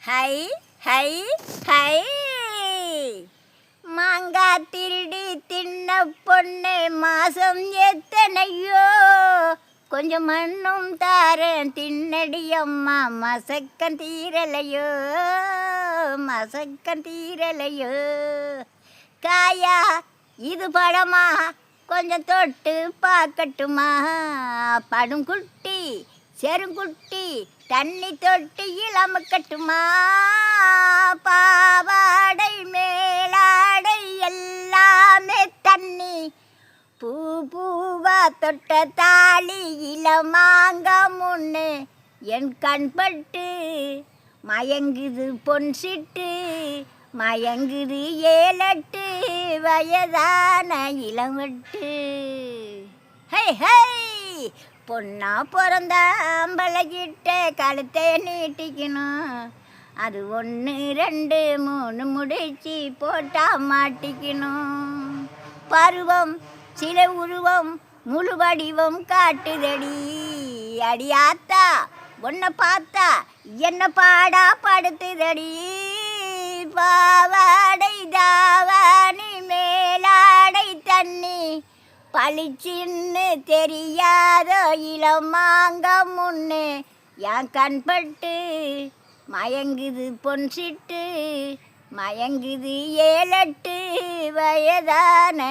high high high மாங்காய் திருடி தின்ன பொண்ணு மாசம் எத்தனையோ கொஞ்சம் மண்ணும் தாரன் தின்னடி அம்மா மசக்கம் தீரலையோ மசக்கம் தீரலையோ காயா இது பழமா கொஞ்சம் தொட்டு பார்க்கட்டுமா படும் குட்டி செருங்குட்டி தண்ணி தொட்டு இளமக்கட்டுமா பாவாடை மேலாடை எல்லாமே தண்ணி பூ பூவா தொட்ட தாலி இளமாங்க முன்னு என் கண்பட்டு மயங்குது பொன் சிட்டு மயங்குது 7-8 வயதான இளவட்டு ஹை ஹை பொண்ணா பிறந்த அம்பளைகிட்ட கழுத்தை நீட்டிக்கணும் அது 1 2 3 முடிச்சு போட்டா மாட்டிக்கணும் பருவம் சில உருவம் முழு வடிவம் காட்டுதடி அடியாத்தா உன்னை பார்த்தா என்ன பாடா படுத்துதடி பாவாடை தாவானி மேலாடை தண்ணி பளிச்சின்னு தெரியாதோ இளமாங்க முன்னு என் கண்பட்டு மயங்குது பொன் சிட்டு மயங்குது 7-8 வயதான